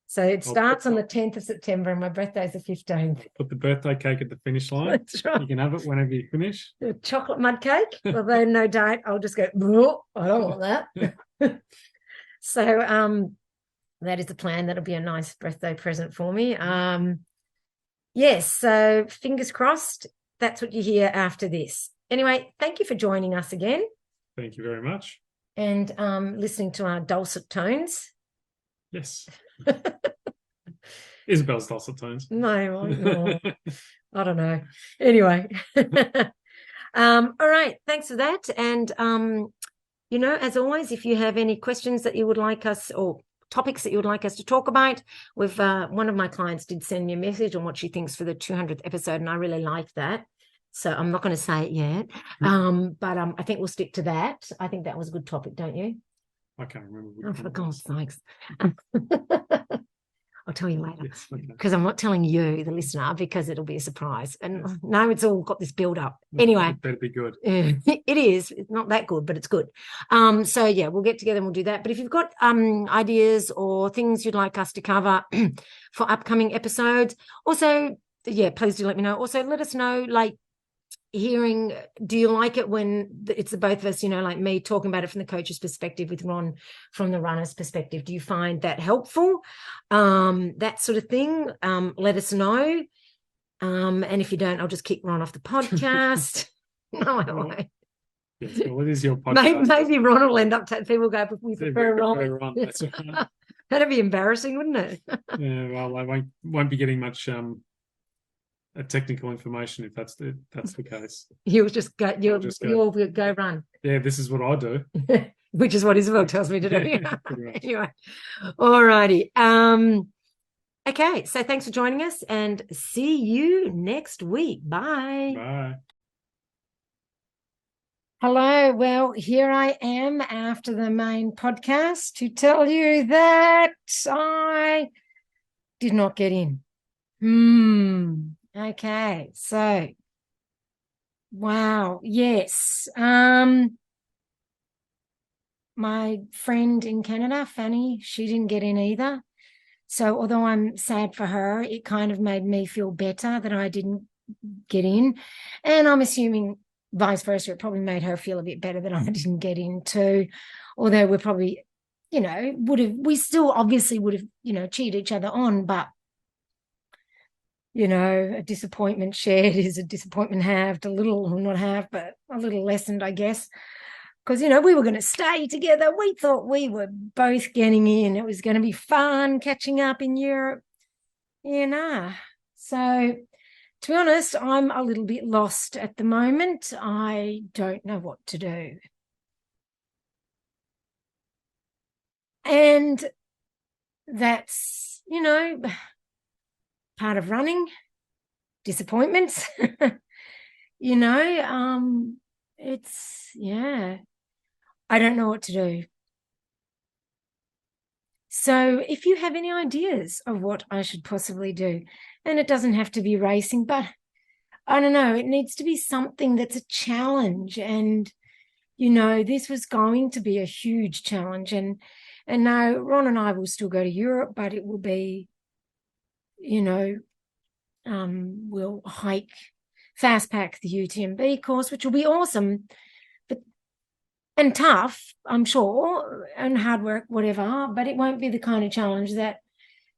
So it starts on the 10th of September and my birthday is the 15th. Put the birthday cake at the finish line. That's right. You can have it whenever you finish. A chocolate mud cake, although no doubt I'll just go, I don't want that. So that is the plan. That'll be a nice birthday present for me. Yes, so fingers crossed. That's what you hear after this. Anyway, thank you for joining us again. Thank you very much. And listening to our dulcet tones. Yes. Isabel's dulcet tones. No, I don't know. Anyway. All right. Thanks for that. And, as always, if you have any questions that you would like us or topics that you would like us to talk about, one of my clients did send me a message on what she thinks for the 200th episode, and I really liked that. So I'm not going to say it yet, but I think we'll stick to that. I think that was a good topic, don't you? I can't remember. Oh, for God's sakes. I'll tell you later, because okay. I'm not telling you, the listener, because it'll be a surprise. And now it's all got this build up. Anyway. It better be good. It is. It's not that good, but it's good. So, yeah, we'll get together and we'll do that. But if you've got ideas or things you'd like us to cover for upcoming episodes, also, yeah, please do let me know. Also, let us know, like, do you like it when it's the both of us, like me talking about it from the coach's perspective with Ron from the runner's perspective? Do you find that helpful? That sort of thing. Let us know. And if you don't, I'll just kick Ron off the podcast. No, I won't. Yes, well, it is your podcast. Maybe Ron will end up people go, we prefer Ron. That's right. That'd be embarrassing, wouldn't it? Yeah, well, I won't be getting much technical information if that's the case. You'll just go. You'll go run. Yeah, this is what I do. Which is what Isabel tells me to do. Anyway, all righty. Okay, so thanks for joining us, and see you next week. Bye. Bye. Hello. Well, here I am after the main podcast to tell you that I did not get in. Okay, so wow, yes. My friend in Canada, Fanny, she didn't get in either. So although I'm sad for her, it kind of made me feel better that I didn't get in. And I'm assuming vice versa, it probably made her feel a bit better that I didn't get in too. Although we're probably, we still obviously would have, cheered each other on, but a disappointment shared is a disappointment halved, a little, not halved, but a little lessened, I guess. Because, we were going to stay together. We thought we were both getting in. It was going to be fun catching up in Europe. So, to be honest, I'm a little bit lost at the moment. I don't know what to do. And that's, part of running, disappointments. It's, I don't know what to do. So if you have any ideas of what I should possibly do, and it doesn't have to be racing, but I don't know, it needs to be something that's a challenge. And, this was going to be a huge challenge. And now Ron and I will still go to Europe, but it will be, we'll hike, fast pack the UTMB course, which will be awesome, and tough, I'm sure, and hard work, whatever, but it won't be the kind of challenge that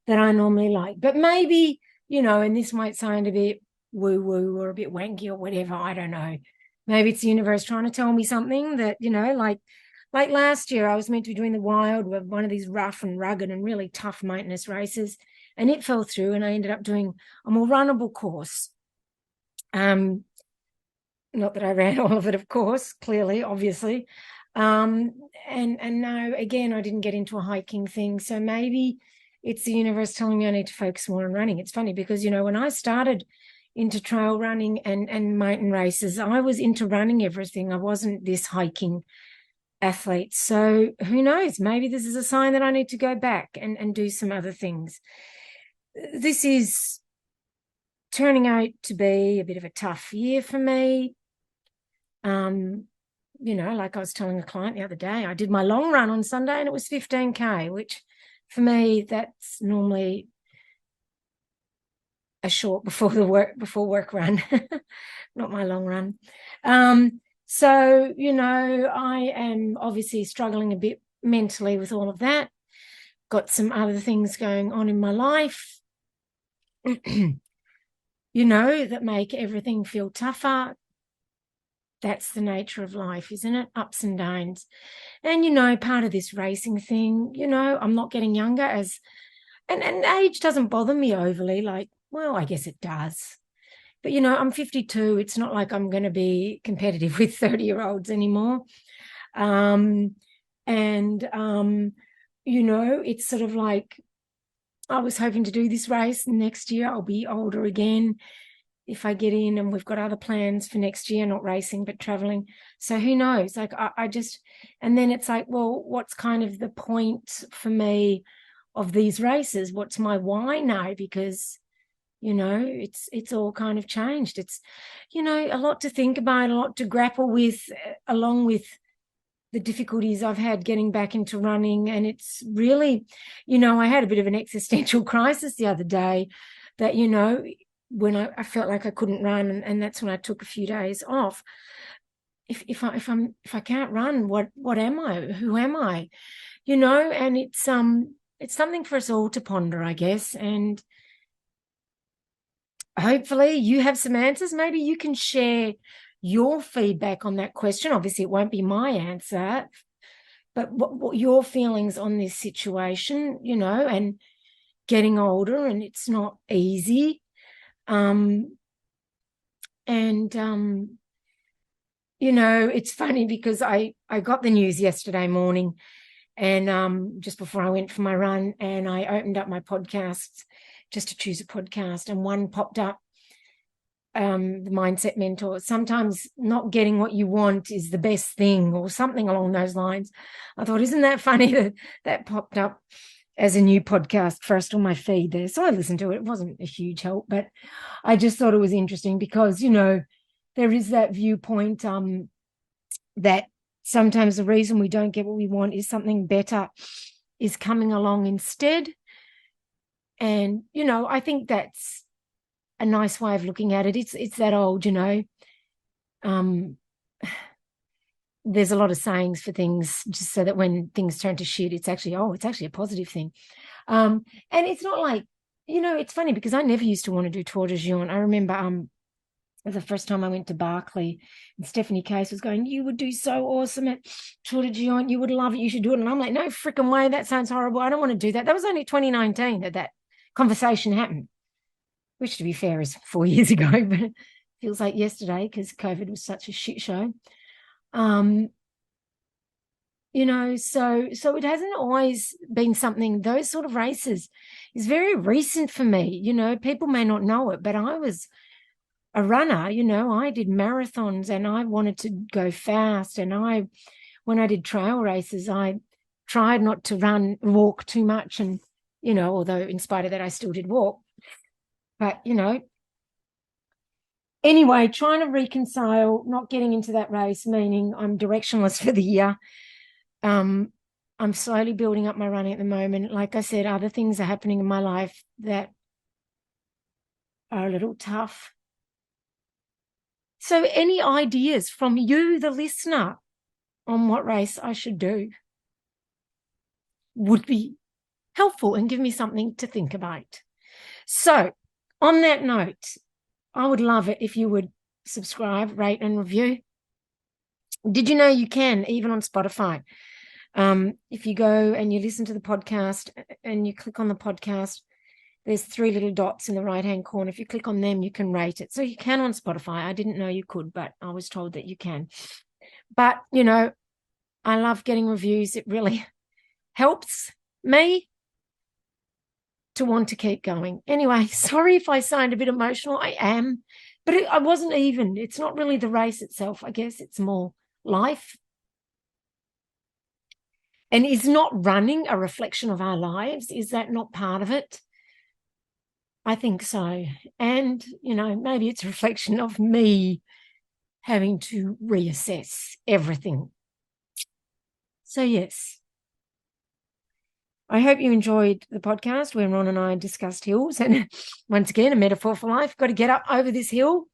I normally like. But maybe, and this might sound a bit woo-woo or a bit wanky or whatever, I don't know. Maybe it's the universe trying to tell me something that, like last year, I was meant to be doing the Wild, one of these rough and rugged and really tough maintenance races, and it fell through, and I ended up doing a more runnable course. Not that I ran all of it, of course, clearly, obviously. And now, again, I didn't get into a hiking thing. So maybe it's the universe telling me I need to focus more on running. It's funny because, when I started into trail running and mountain races, I was into running everything. I wasn't this hiking athlete. So who knows? Maybe this is a sign that I need to go back and do some other things. This is turning out to be a bit of a tough year for me. Like I was telling a client the other day, I did my long run on Sunday and it was 15K, which for me, that's normally a short before work run, not my long run. So, I am obviously struggling a bit mentally with all of that. Got some other things going on in my life, that make everything feel tougher. That's the nature of life, isn't it? Ups and downs. And, part of this racing thing, I'm not getting younger and age doesn't bother me overly. Like, well, I guess it does. But, I'm 52. It's not like I'm going to be competitive with 30-year-olds anymore. It's sort of like I was hoping to do this race next year. I'll be older again if I get in, and we've got other plans for next year, not racing, but traveling. So who knows? Like and then it's like, well, what's kind of the point for me of these races? What's my why now? Because, it's all kind of changed. It's, a lot to think about, a lot to grapple with, along with the difficulties I've had getting back into running. And it's really, I had a bit of an existential crisis the other day that, when I felt like I couldn't run, and that's when I took a few days off. If I can't run, what am I? Who am I? And it's something for us all to ponder, I guess. And hopefully you have some answers. Maybe you can share your feedback on that question. Obviously, it won't be my answer, but what your feelings on this situation, and getting older, and it's not easy. It's funny because I got the news yesterday morning, and just before I went for my run, and I opened up my podcasts just to choose a podcast, and one popped up, the Mindset Mentor. Sometimes not getting what you want is the best thing, or something along those lines. I thought, isn't that funny that popped up as a new podcast first on my feed there? So I listened to it. It wasn't a huge help, but I just thought it was interesting because, there is that viewpoint that sometimes the reason we don't get what we want is something better is coming along instead. And, I think that's a nice way of looking at it. It's that old, there's a lot of sayings for things, just so that when things turn to shit, it's actually a positive thing. And it's not like, it's funny because I never used to want to do Tour de Gion. I remember the first time I went to Barclay, and Stephanie Case was going, you would do so awesome at Tour de Gion. You would love it. You should do it. And I'm like, no freaking way. That sounds horrible. I don't want to do that. That was only 2019 that conversation happened, which, to be fair, is 4 years ago, but it feels like yesterday because COVID was such a shit show. So it hasn't always been something. Those sort of races is very recent for me. People may not know it, but I was a runner. I did marathons and I wanted to go fast. And when I did trail races, I tried not to walk too much. And, although in spite of that, I still did walk. But, anyway, trying to reconcile not getting into that race, meaning I'm directionless for the year. I'm slowly building up my running at the moment. Like I said, other things are happening in my life that are a little tough. So any ideas from you, the listener, on what race I should do would be helpful and give me something to think about. So on that note, I would love it if you would subscribe, rate, and review. Did you know you can, even on Spotify? If you go and you listen to the podcast and you click on the podcast, there's 3 little dots in the right-hand corner. If you click on them, you can rate it. So you can on Spotify. I didn't know you could, but I was told that you can. But, I love getting reviews. It really helps me to want to keep going. Anyway, sorry if I sound a bit emotional. I am, but I wasn't even. It's not really the race itself. I guess it's more life. And is not running a reflection of our lives? Is that not part of it? I think so. And, maybe it's a reflection of me having to reassess everything. So, yes. I hope you enjoyed the podcast where Ron and I discussed hills. And once again, a metaphor for life. Got to get up over this hill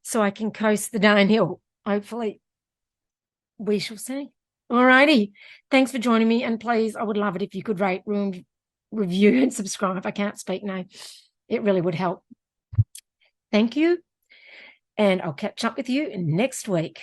so I can coast the downhill. Hopefully. We shall see. All righty. Thanks for joining me. And please, I would love it if you could rate, review, and subscribe. I can't speak now. It really would help. Thank you. And I'll catch up with you next week.